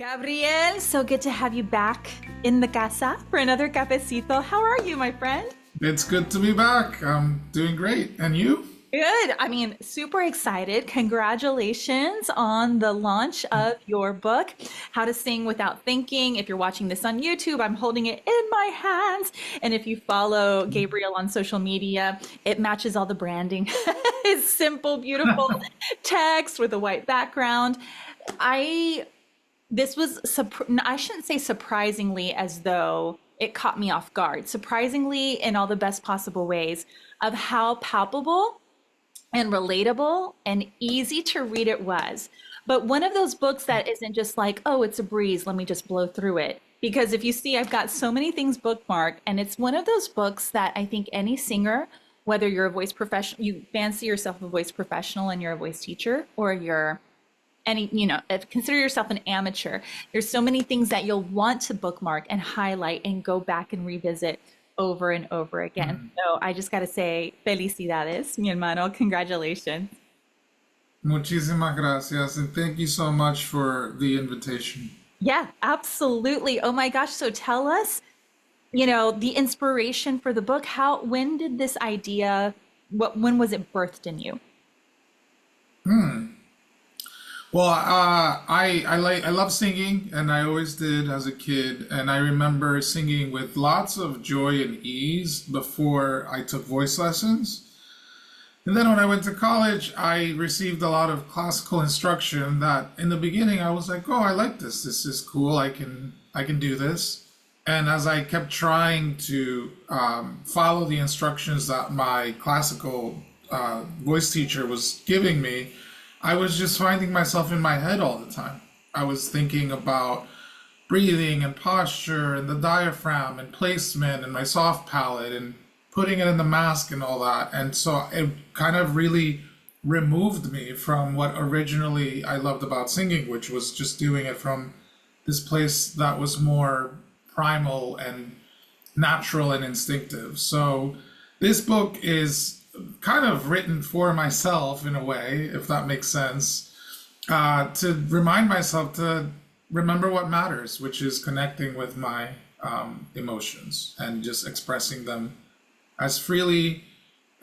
Gabriel, so good to have you back in the casa for another cafecito. How are you, my friend? It's good to be back. I'm doing great. And you? Good. I mean, super excited. Congratulations on the launch of your book, How to Sing Without Thinking. If you're watching this on YouTube, I'm holding it in my hands. And if you follow Gabriel on social media, it matches all the branding. It's simple, beautiful text with a white background. I This was, I shouldn't say surprisingly as though it caught me off guard, surprisingly in all the best possible ways of how palpable and relatable and easy to read it was. But one of those books that isn't just like, oh, it's a breeze, let me just blow through it. Because if you see, I've got so many things bookmarked, and it's one of those books that I think any singer, whether you're a voice professional, you fancy yourself a voice professional and you're a voice teacher, or you're if consider yourself an amateur, there's so many things that you'll want to bookmark and highlight and go back and revisit over and over again. So I just got to say, felicidades, mi hermano, congratulations. Muchísimas gracias. And thank you so much for the invitation. Yeah, absolutely. Oh my gosh. So tell us, the inspiration for the book. When did this idea, when was it birthed in you? Well, I love singing, and I always did as a kid. And I remember singing with lots of joy and ease before I took voice lessons. And then when I went to college, I received a lot of classical instruction that in the beginning I was like, oh, I like this. This is cool. I can do this. And as I kept trying to follow the instructions that my classical voice teacher was giving me, I was just finding myself in my head all the time. I was thinking about breathing and posture and the diaphragm and placement and my soft palate and putting it in the mask and all that. And so it kind of really removed me from what originally I loved about singing, which was just doing it from this place that was more primal and natural and instinctive. So this book is kind of written for myself in a way, if that makes sense, to remind myself to remember what matters, which is connecting with my emotions and just expressing them as freely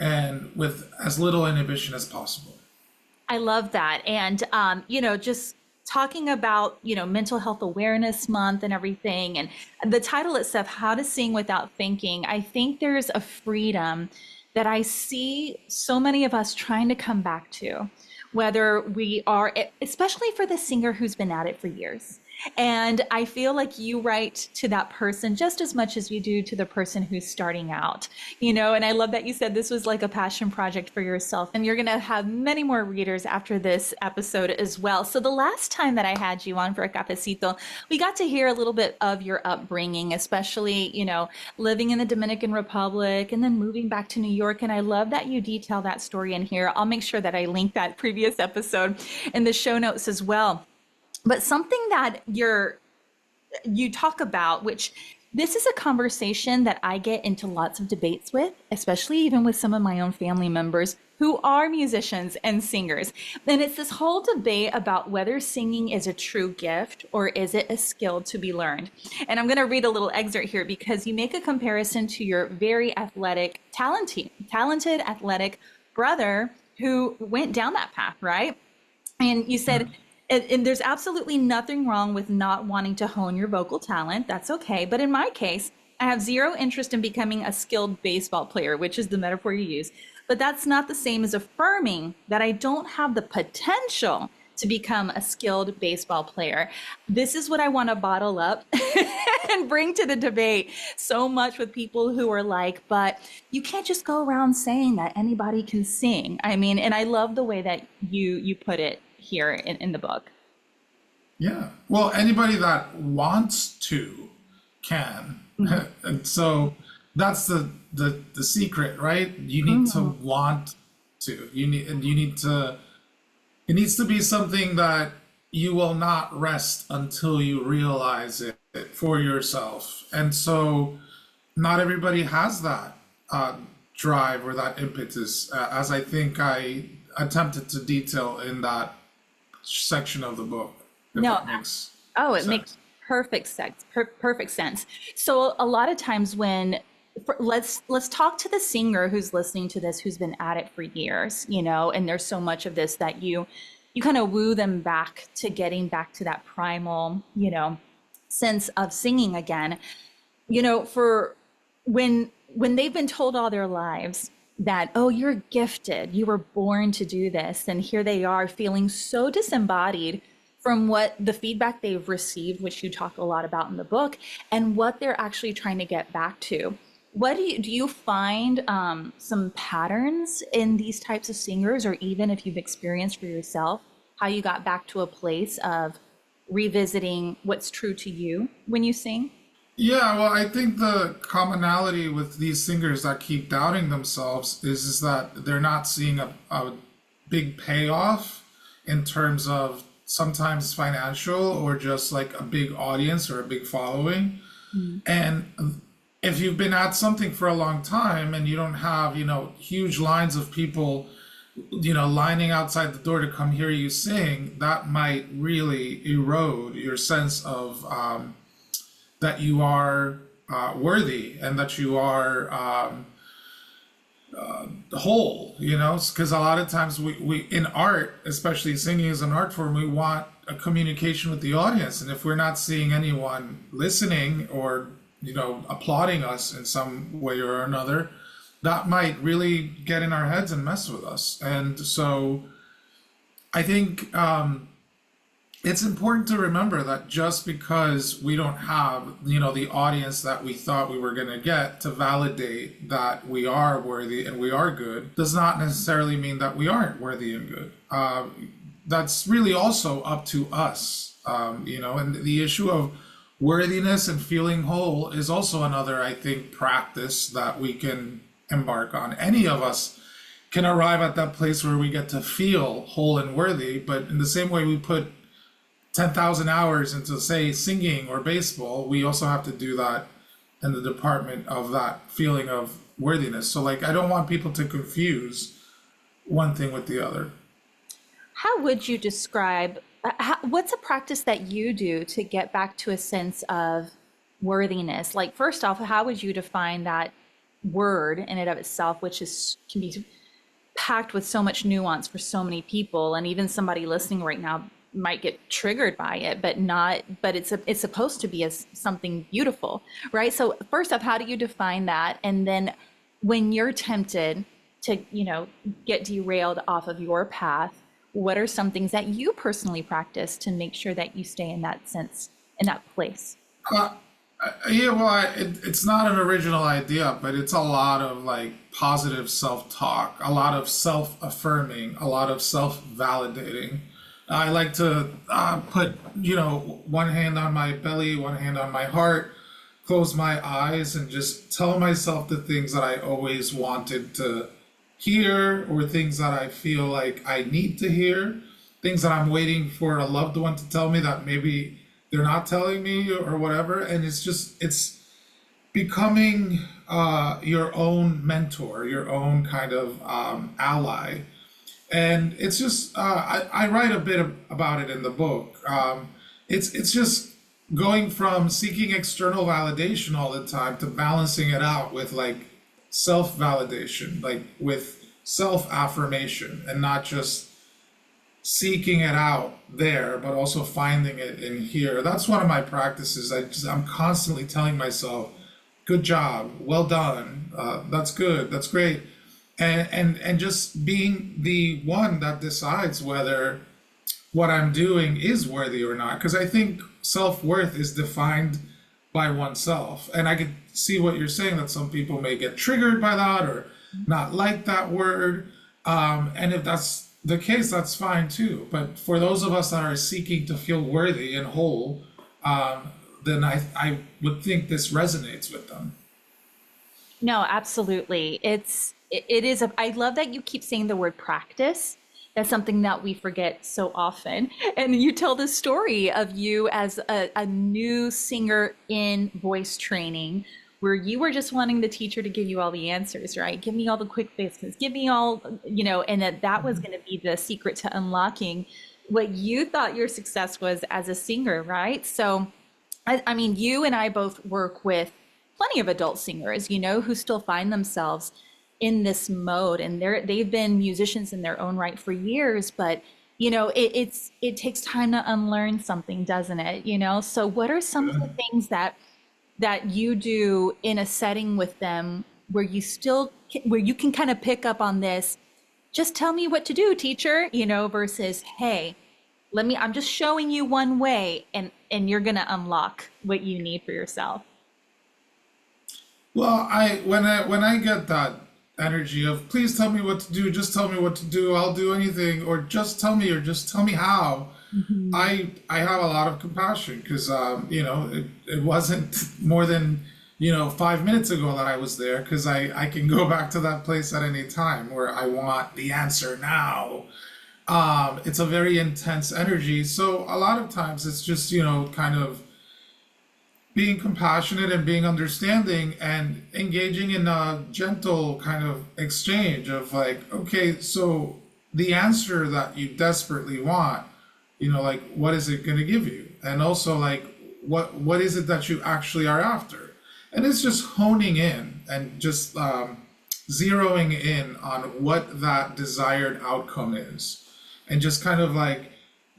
and with as little inhibition as possible. I love that. And, just talking about, Mental Health Awareness Month and everything, and the title itself, How to Sing Without Thinking, I think there's a freedom that I see so many of us trying to come back to, whether we are, especially for the singer who's been at it for years. And I feel like you write to that person just as much as you do to the person who's starting out, and I love that you said this was like a passion project for yourself, and you're going to have many more readers after this episode as well. So the last time that I had you on for a cafecito, we got to hear a little bit of your upbringing, especially, living in the Dominican Republic and then moving back to New York. And I love that you detail that story in here. I'll make sure that I link that previous episode in the show notes as well. But something that you talk about, which this is a conversation that I get into lots of debates with, especially even with some of my own family members who are musicians and singers. And it's this whole debate about whether singing is a true gift or is it a skill to be learned. And I'm going to read a little excerpt here because you make a comparison to your very athletic, talented athletic brother who went down that path, right? And you said, and there's absolutely nothing wrong with not wanting to hone your vocal talent. That's okay. But in my case, I have zero interest in becoming a skilled baseball player, which is the metaphor you use. But that's not the same as affirming that I don't have the potential to become a skilled baseball player. This is what I want to bottle up and bring to the debate so much with people who are like, but you can't just go around saying that anybody can sing. I mean, and I love the way that you put it here in the book. Yeah. Well, anybody that wants to can. And so that's the secret, right? You need to want to. You need to, it needs to be something that you will not rest until you realize it for yourself. And so not everybody has that drive or that impetus, as I think I attempted to detail in that section of the book, if No, that makes Oh, it makes sense. perfect sense. Perfect sense. So a lot of times when let's talk to the singer who's listening to this, who's been at it for years, and there's so much of this that you kind of woo them back to getting back to that primal, sense of singing again. For when they've been told all their lives that, oh, you're gifted, you were born to do this, and here they are feeling so disembodied from what the feedback they've received, which you talk a lot about in the book, and what they're actually trying to get back to. What do you find some patterns in these types of singers, or even if you've experienced for yourself, how you got back to a place of revisiting what's true to you when you sing? Yeah, well, I think the commonality with these singers that keep doubting themselves is that they're not seeing a big payoff in terms of sometimes financial or just like a big audience or a big following. And if you've been at something for a long time and you don't have, huge lines of people, lining outside the door to come hear you sing, that might really erode your sense of that you are worthy and that you are whole, because a lot of times we in art, especially singing as an art form, we want a communication with the audience. And if we're not seeing anyone listening or, applauding us in some way or another, that might really get in our heads and mess with us. And so I think it's important to remember that just because we don't have, the audience that we thought we were going to get to validate that we are worthy and we are good, does not necessarily mean that we aren't worthy and good. That's really also up to us, and the issue of worthiness and feeling whole is also another, I think, practice that we can embark on. Any of us can arrive at that place where we get to feel whole and worthy, but in the same way we put 10,000 hours into, say, singing or baseball, we also have to do that in the department of that feeling of worthiness. So, like, I don't want people to confuse one thing with the other. How would you describe what's a practice that you do to get back to a sense of worthiness? Like, first off, how would you define that word in and of itself, which can be packed with so much nuance for so many people, and even somebody listening right now might get triggered by it, but it's supposed to be as something beautiful, right? So first off, how do you define that? And then when you're tempted to, get derailed off of your path, what are some things that you personally practice to make sure that you stay in that sense, in that place? Uh, yeah, well, it's not an original idea, but it's a lot of like positive self-talk, a lot of self-affirming, a lot of self-validating. I like to put, one hand on my belly, one hand on my heart, close my eyes, and just tell myself the things that I always wanted to hear, or things that I feel like I need to hear, things that I'm waiting for a loved one to tell me that maybe they're not telling me or whatever. And it's becoming your own mentor, your own kind of ally. And it's just I write a bit about it in the book. It's just going from seeking external validation all the time to balancing it out with like self-validation, like with self-affirmation, and not just seeking it out there, but also finding it in here. That's one of my practices. I'm constantly telling myself, "Good job, well done, that's good, that's great." And just being the one that decides whether what I'm doing is worthy or not. Because I think self-worth is defined by oneself. And I could see what you're saying, that some people may get triggered by that or not like that word. And if that's the case, that's fine too. But for those of us that are seeking to feel worthy and whole, then I would think this resonates with them. No, absolutely. It is I love that you keep saying the word practice. That's something that we forget so often. And you tell the story of you as a new singer in voice training, where you were just wanting the teacher to give you all the answers, right? Give me all the quick fixes, give me all, and that was going to be the secret to unlocking what you thought your success was as a singer, right? So, I mean, you and I both work with plenty of adult singers, who still find themselves in this mode, and they've been musicians in their own right for years, but it takes time to unlearn something, doesn't it? So what are some of the things that you do in a setting with them where where you can kind of pick up on this, just tell me what to do, teacher, versus, hey, I'm just showing you one way, and you're going to unlock what you need for yourself. Well, when I get that energy of please tell me what to do, just tell me what to do, I'll do anything, or just tell me how. I have a lot of compassion because it wasn't more than 5 minutes ago that I was there, because I can go back to that place at any time where I want the answer now. It's a very intense energy, so a lot of times it's just kind of being compassionate and being understanding and engaging in a gentle kind of exchange of like, okay, so the answer that you desperately want, like what is it going to give you? And also like what is it that you actually are after? And it's just honing in and just zeroing in on what that desired outcome is, and just kind of like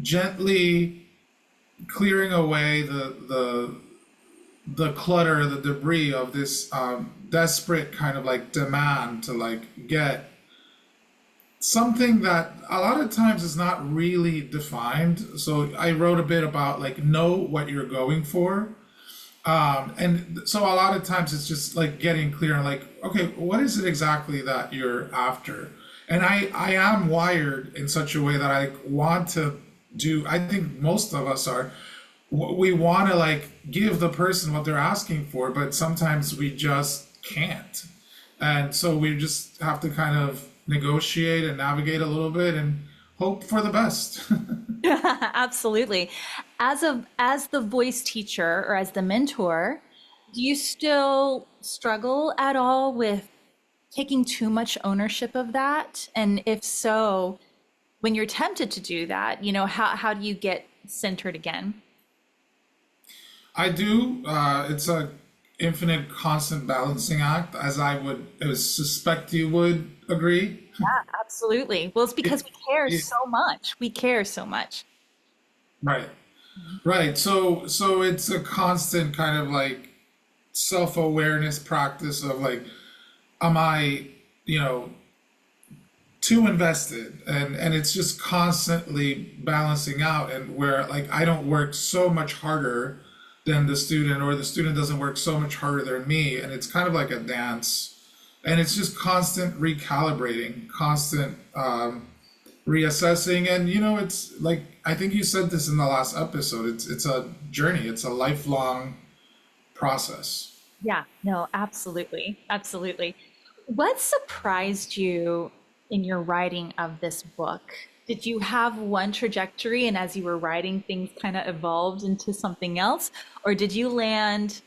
gently clearing away the clutter, the debris of this desperate kind of like demand to like get something that a lot of times is not really defined. So I wrote a bit about like know what you're going for. And so a lot of times it's just like getting clear on like, okay, what is it exactly that you're after? And I am wired in such a way that I want to do, I think most of us are, we want to like give the person what they're asking for, but sometimes we just can't. And so we just have to kind of negotiate and navigate a little bit and hope for the best. Absolutely. As the voice teacher or as the mentor, do you still struggle at all with taking too much ownership of that? And if so, when you're tempted to do that, how do you get centered again? I do. It's a infinite, constant balancing act, as I would suspect you would agree. Yeah, absolutely. Well, it's because It, we care it, so much. We care so much. right, right. So it's a constant kind of like self-awareness practice of like, am I, you know, too invested? And it's just constantly balancing out, and where like I don't work so much harder than the student, or the student doesn't work so much harder than me, and it's kind of like a dance, and it's just constant recalibrating, constant reassessing. And it's like, I think you said this in the last episode, it's a journey, it's a lifelong process. Yeah, no, absolutely. Absolutely. What surprised you in your writing of this book? Did you have one trajectory and as you were writing, things kind of evolved into something else? Or did you land,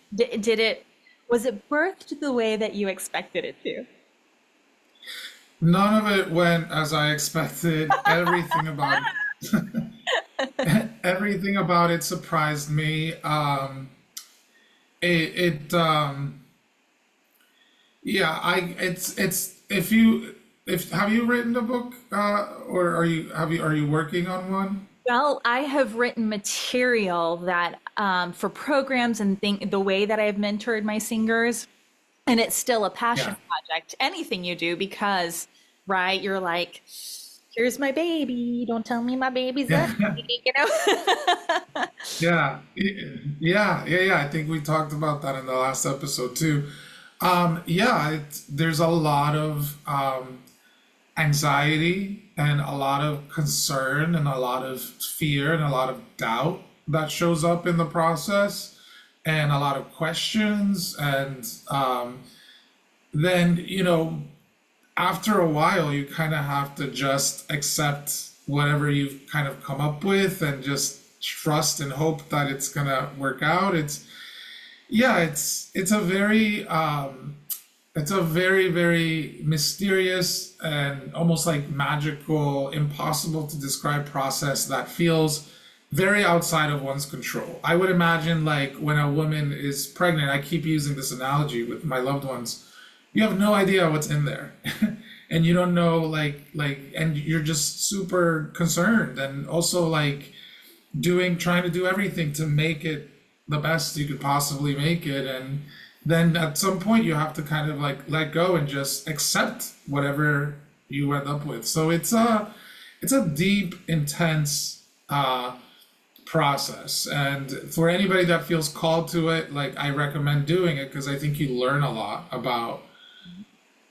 was it birthed the way that you expected it to? None of it went as I expected. Everything about everything about it surprised me. It yeah, it's if have you written a book, or are you working on one? Well, I have written material that for programs and the way that I've mentored my singers, and it's still a passion Yeah. project. Anything you do, because, right, you're like, here's my baby. Don't tell me my baby's Yeah. ugly. Yeah. I think we talked about that in the last episode too. Yeah, there's a lot of anxiety and a lot of concern and a lot of fear and a lot of doubt that shows up in the process, and a lot of questions. And then, after a while, you kind of have to just accept whatever you've kind of come up with and just trust and hope that it's gonna work out. It's yeah, it's a very It's a very, very mysterious and almost like magical, impossible to describe process that feels very outside of one's control. I would imagine like when a woman is pregnant, I keep using this analogy with my loved ones. You have no idea what's in there. And you don't know and you're just super concerned and also like trying to do everything to make it the best you could possibly make it. And then at some point you have to kind of like let go and just accept whatever you end up with. So it's a deep, intense process. And for anybody that feels called to it, like I recommend doing it because I think you learn a lot about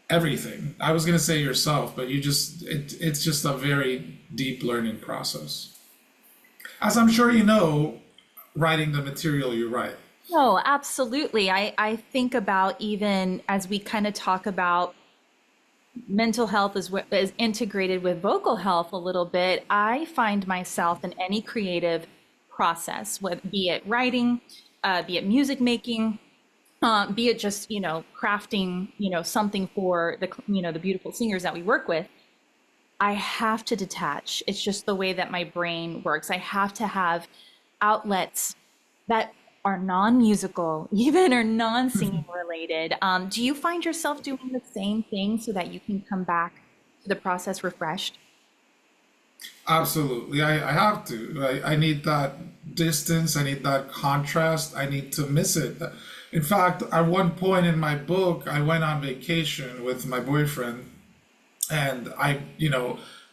everything. I was gonna say yourself, but it's just a very deep learning process. As I'm sure you know, writing the material you write. No, absolutely. I think about even as we kind of talk about mental health is integrated with vocal health a little bit, I find myself in any creative process, be it writing, be it music making, be it just, crafting, something for the beautiful singers that we work with. I have to detach. It's just the way that my brain works. I have to have outlets that are non-musical, even or non-singing related. Do you find yourself doing the same thing so that you can come back to the process refreshed? Absolutely. I have to. I need that distance. I need that contrast. I need to miss it. In fact, at one point in my book, I went on vacation with my boyfriend, and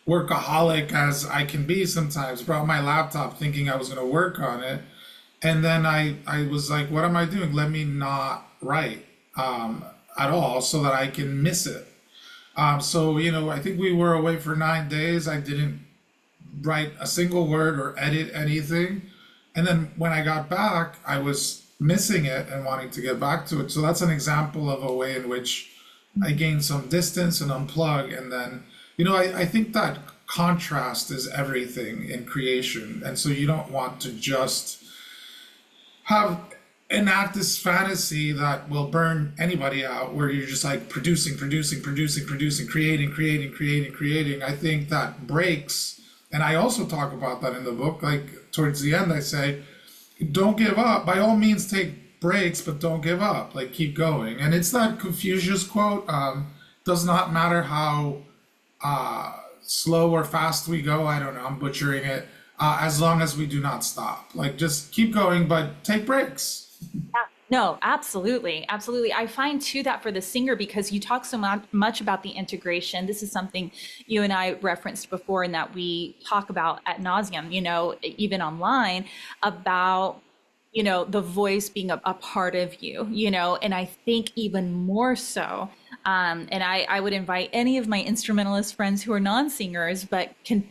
workaholic as I can be sometimes, brought my laptop thinking I was going to work on it. And then I was like, what am I doing? Let me not write at all so that I can miss it. I think we were away for 9 days. I didn't write a single word or edit anything. And then when I got back, I was missing it and wanting to get back to it. So that's an example of a way in which I gain some distance and unplug. And then, I think that contrast is everything in creation. And so you don't want to just have enact this fantasy that will burn anybody out where you're just like producing, creating. I think that breaks. And I also talk about that in the book. Like towards the end, I say, don't give up. By all means, take breaks, but don't give up. Like keep going. And it's that Confucius quote, does not matter how slow or fast we go. I don't know, I'm butchering it. As long as we do not stop. Like just keep going, but take breaks. Yeah. No, absolutely. Absolutely. I find too that for the singer, because you talk so much about the integration, this is something you and I referenced before and that we talk about ad nauseum, even online about, the voice being a part of you, and I think even more so. And I would invite any of my instrumentalist friends who are non-singers, but can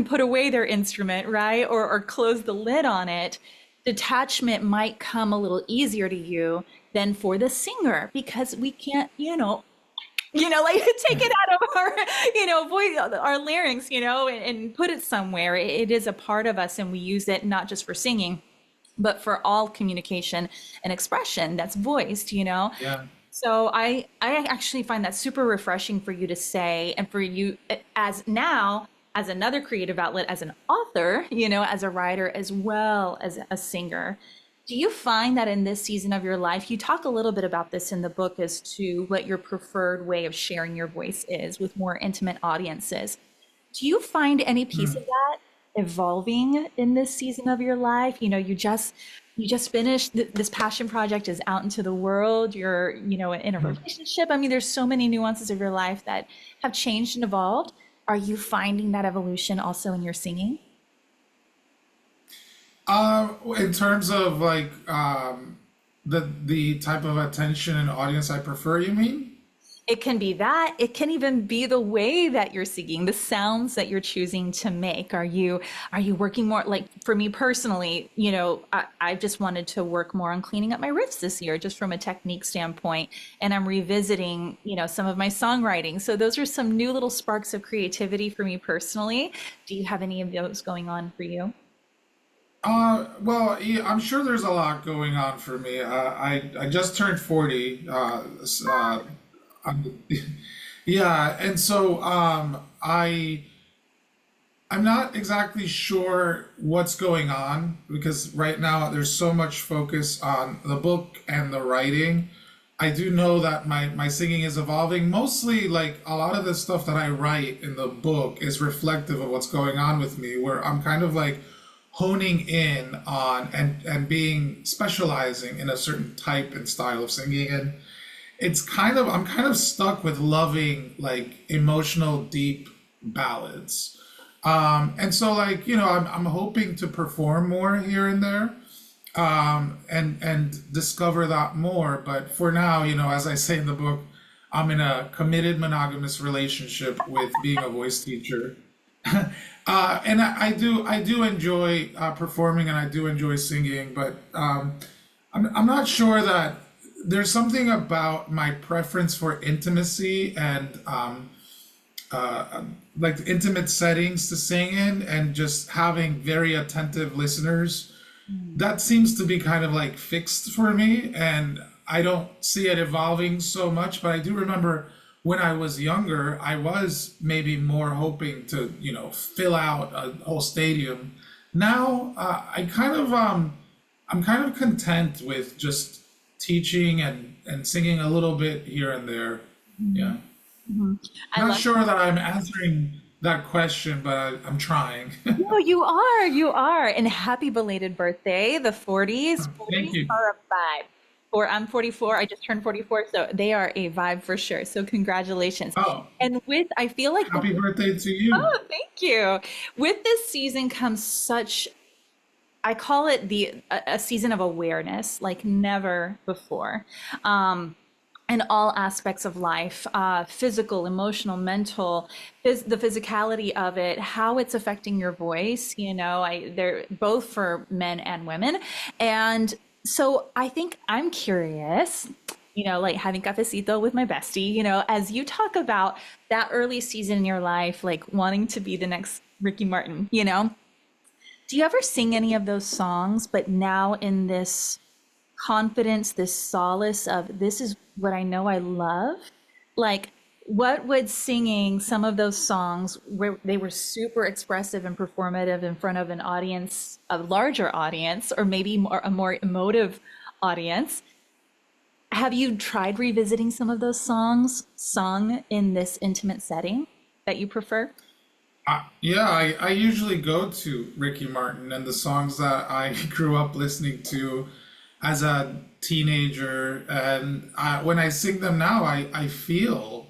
put away their instrument, right? Or close the lid on it. Detachment might come a little easier to you than for the singer because we can't, like take it out of our, voice, our larynx, and put it somewhere. It is a part of us and we use it not just for singing, but for all communication and expression that's voiced. Yeah. So I actually find that super refreshing for you to say, and for you as another creative outlet, as an author, as a writer, as well as a singer. Do you find that in this season of your life, you talk a little bit about this in the book as to what your preferred way of sharing your voice is with more intimate audiences? Do you find any piece of that evolving in this season of your life? You just finished this passion project is out into the world. You're, in a relationship. I mean, there's so many nuances of your life that have changed and evolved. Are you finding that evolution also in your singing? In terms of like the type of attention and audience I prefer, you mean? It can be that. It can even be the way that you're singing, the sounds that you're choosing to make. Are you working more like for me personally, I just wanted to work more on cleaning up my riffs this year, just from a technique standpoint. And I'm revisiting, some of my songwriting. So those are some new little sparks of creativity for me personally. Do you have any of those going on for you? Well, yeah, I'm sure there's a lot going on for me. I just turned 40. I'm, yeah, and so I'm not exactly sure what's going on because right now there's so much focus on the book and the writing. I do know that my singing is evolving. Mostly, like a lot of the stuff that I write in the book is reflective of what's going on with me, where I'm kind of like honing in on and being specializing in a certain type and style of singing. And it's kind of I'm kind of stuck with loving like emotional, deep ballads. And so like, I'm hoping to perform more here and there, and discover that more. But for now, as I say in the book, I'm in a committed monogamous relationship with being a voice teacher. And I do enjoy performing and I do enjoy singing, but I'm not sure that there's something about my preference for intimacy and like intimate settings to sing in and just having very attentive listeners that seems to be kind of like fixed for me, and I don't see it evolving so much. But I do remember when I was younger, I was maybe more hoping to, fill out a whole stadium. Now, I'm kind of content with just teaching and singing a little bit here and there. Yeah. I Not love. sure that I'm answering that question, but I'm trying. No, you are. And happy belated birthday. The 40s, Thank 40s you. are a vibe. Or I'm 44, I just turned 44, so they are a vibe for sure. So congratulations. Oh, And I feel like happy birthday to you. oh, thank you. With this season comes such, I call it a season of awareness like never before. In all aspects of life, physical, emotional, mental, the physicality of it, how it's affecting your voice. They're both for men and women. And so I think I'm curious, like having cafecito with my bestie, as you talk about that early season in your life, like wanting to be the next Ricky Martin, do you ever sing any of those songs, but now in this confidence, this solace of this is what I know I love? Like, what would singing some of those songs where they were super expressive and performative in front of an audience, a larger audience, or maybe a more emotive audience? Have you tried revisiting some of those songs sung in this intimate setting that you prefer? Yeah, I usually go to Ricky Martin and the songs that I grew up listening to as a teenager. And when I sing them now, I feel,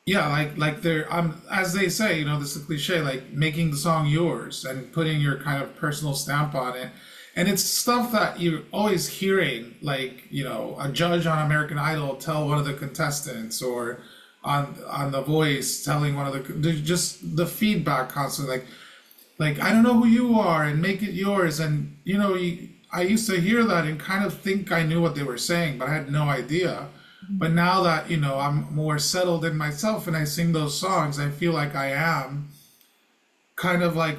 yeah, like they're, as they say, this is a cliche, like making the song yours and putting your kind of personal stamp on it. And it's stuff that you're always hearing, like, a judge on American Idol tell one of the contestants, or on The Voice telling one of just the feedback constantly, like I don't know who you are and make it yours. And I used to hear that and kind of think I knew what they were saying, but I had no idea. But now that I'm more settled in myself and I sing those songs, I feel like I am kind of like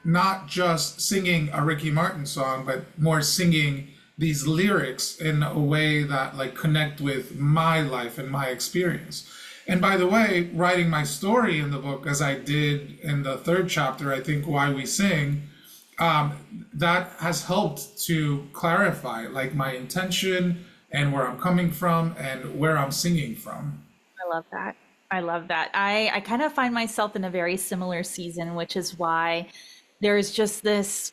not just singing a Ricky Martin song, but more singing these lyrics in a way that like connect with my life and my experience. And by the way, writing my story in the book, as I did in the third chapter, I think Why We Sing, that has helped to clarify like my intention and where I'm coming from and where I'm singing from. I love that. I love that. I kind of find myself in a very similar season, which is why there's just this,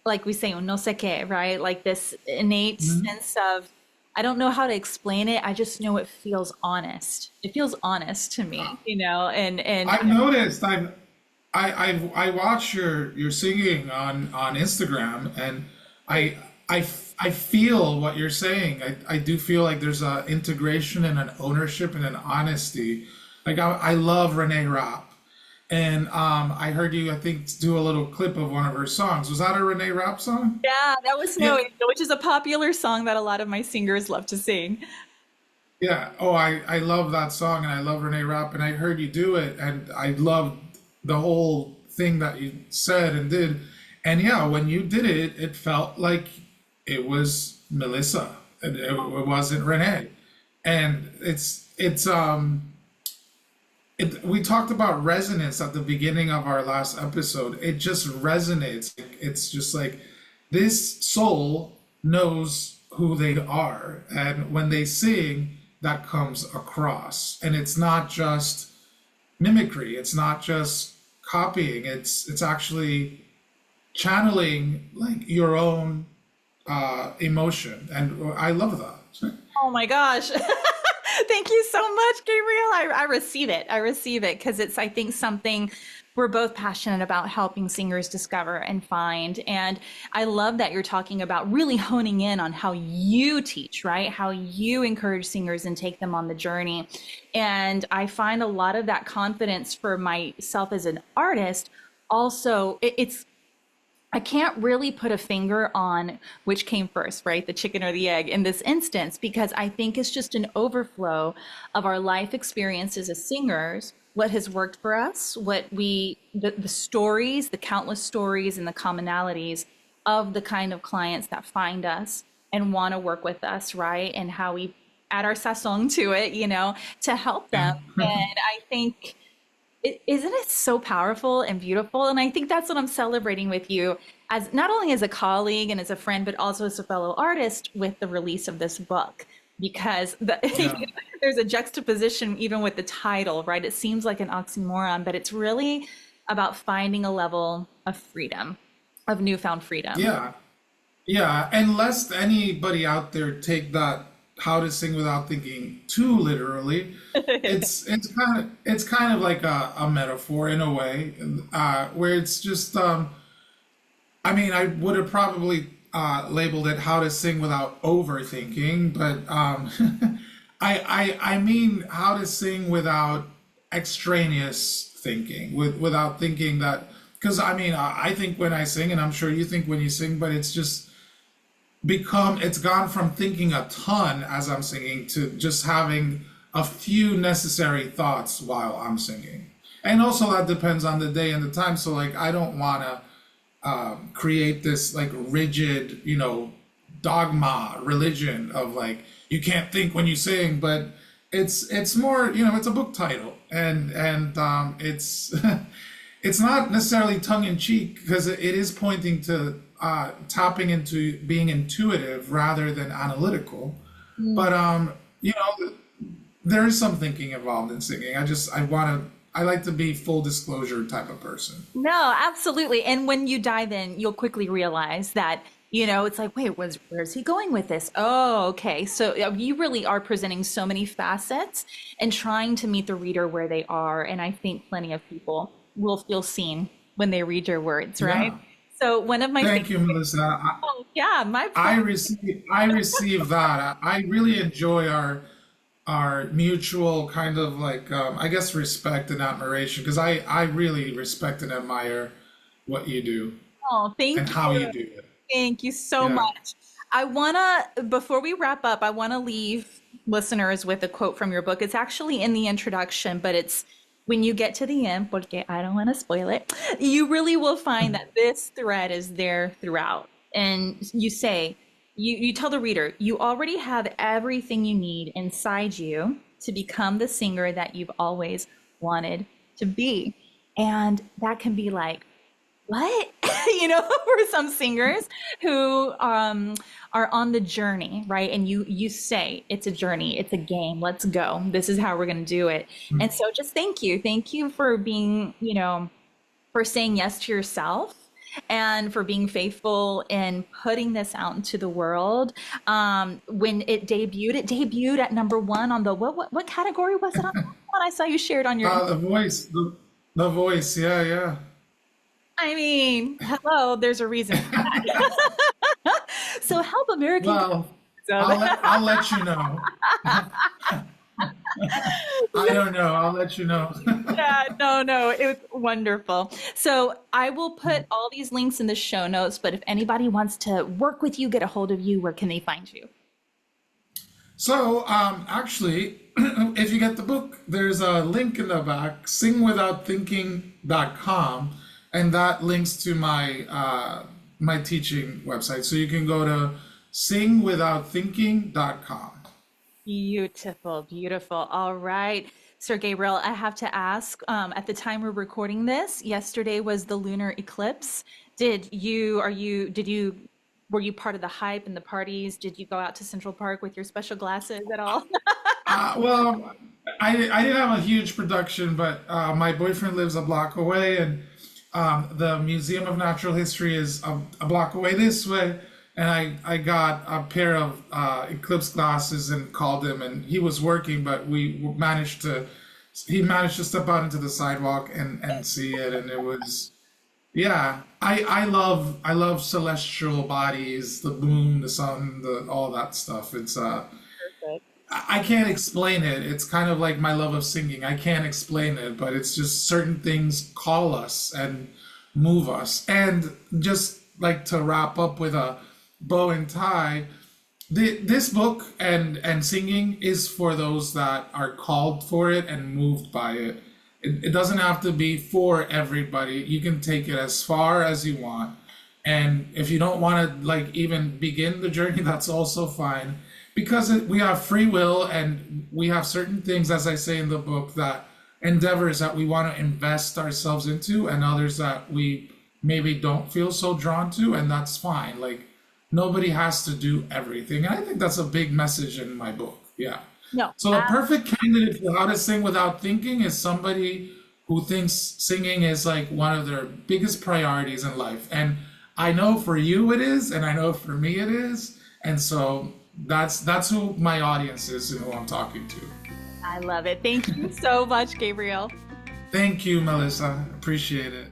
like we say, un no sé qué, right? Like this innate sense of, I don't know how to explain it. I just know it feels honest. It feels honest to me, and I've noticed I watch your singing on Instagram, and I feel what you're saying. I do feel like there's a integration and an ownership and an honesty. Like I love Renee Rapp, and I heard you I think do a little clip of one of her songs. Was that a Renee Rapp song? yeah, that was Yeah, Snowy, which is a popular song that a lot of my singers love to sing. yeah. Oh, I love that song and I love Renee Rapp, and I heard you do it and I loved the whole thing that you said and did. And yeah, when you did it, it felt like it was Melissa. It wasn't Renee. And we talked about resonance at the beginning of our last episode. It just resonates. It's just like this soul knows who they are. And when they sing, that comes across. And it's not just mimicry, it's not just copying, it's actually channeling like your own emotion. And I love that. Oh my gosh. Thank you so much, Gabriel. I receive it. I receive it because it's, I think, something we're both passionate about helping singers discover and find. And I love that you're talking about really honing in on how you teach, right? How you encourage singers and take them on the journey. And I find a lot of that confidence for myself as an artist. Also, it's I can't really put a finger on which came first, right? The chicken or the egg in this instance, because I think it's just an overflow of our life experiences as singers, what has worked for us, the stories, the countless stories and the commonalities of the kind of clients that find us and want to work with us, right? And how we add our sazon to it, to help them. And I think isn't it so powerful and beautiful? And I think that's what I'm celebrating with you, as not only as a colleague and as a friend, but also as a fellow artist with the release of this book. Because Yeah. there's a juxtaposition even with the title, right? It seems like an oxymoron, but it's really about finding a level of freedom, of newfound freedom. Yeah. Yeah. And lest anybody out there take that how to sing without thinking too literally, it's kind of like a metaphor in a way, where it's just I mean, I would have probably labeled it how to sing without overthinking, but I mean how to sing without extraneous thinking, without thinking that, because I mean, I think when I sing, and I'm sure you think when you sing, but it's gone from thinking a ton as I'm singing to just having a few necessary thoughts while I'm singing. And also that depends on the day and the time. So like I don't want to create this like rigid, dogma religion of like you can't think when you sing, but it's more, it's a book title, and it's it's not necessarily tongue in cheek because it is pointing to tapping into being intuitive rather than analytical. But there is some thinking involved in singing. I like to be full disclosure type of person. No, absolutely. And when you dive in, you'll quickly realize that, it's like, wait, where's he going with this? Oh, okay. So you really are presenting so many facets and trying to meet the reader where they are. And I think plenty of people will feel seen when they read your words, right? Yeah. So one of my Thank you, favorite, Melissa. oh, yeah, my I receive that. I really enjoy our mutual kind of like I guess respect and admiration, because I really respect and admire what you do oh, and thank how you. you do it. Thank you so Yeah. much. Before we wrap up, I wanna leave listeners with a quote from your book. It's actually in the introduction, but it's when you get to the end, porque I don't want to spoil it, you really will find that this thread is there throughout. And you tell the reader, you already have everything you need inside you to become the singer that you've always wanted to be. And that can be like, what? For some singers who are on the journey, right? And you say it's a journey, it's a game. Let's go. This is how we're going to do it. And so, just thank you for being, for saying yes to yourself and for being faithful in putting this out into the world. When it debuted at number one on the what category was it on? I saw you shared on your. The voice. Yeah, yeah. I mean, hello, there's a reason for that. So help American Well, so I'll let you know. I don't know. I'll let you know. yeah, no, it was wonderful. So I will put all these links in the show notes, but if anybody wants to work with you, get a hold of you, where can they find you? So, actually, if you get the book, there's a link in the back, singwithoutthinking.com. and that links to my my teaching website. So you can go to singwithoutthinking.com. Beautiful, beautiful. All right. Sir Gabriel, I have to ask, at the time we're recording this, yesterday was the lunar eclipse. Were you part of the hype and the parties? Did you go out to Central Park with your special glasses at all? Well, I didn't have a huge production, but my boyfriend lives a block away, and the Museum of Natural History is a block away this way. And I got a pair of eclipse glasses and called him, and he was working, but he managed to step out into the sidewalk and see it, and it was, yeah. I love celestial bodies, the moon, the sun, all that stuff. It's I can't explain it. It's kind of like my love of singing. I can't explain it, but it's just certain things call us and move us. And just like to wrap up with a bow and tie, this book and singing is for those that are called for it and moved by it. It doesn't have to be for everybody. You can take it as far as you want. And if you don't want to like even begin the journey, that's also fine, because we have free will, and we have certain things, as I say in the book, that endeavors that we want to invest ourselves into, and others that we maybe don't feel so drawn to, and that's fine. Like, nobody has to do everything. And I think that's a big message in my book. Yeah. No. So a perfect candidate for how to sing without thinking is somebody who thinks singing is like one of their biggest priorities in life. And I know for you it is, and I know for me it is. And so that's who my audience is and who I'm talking to. I love it. Thank you so much, Gabriel. Thank you, Melissa. Appreciate it.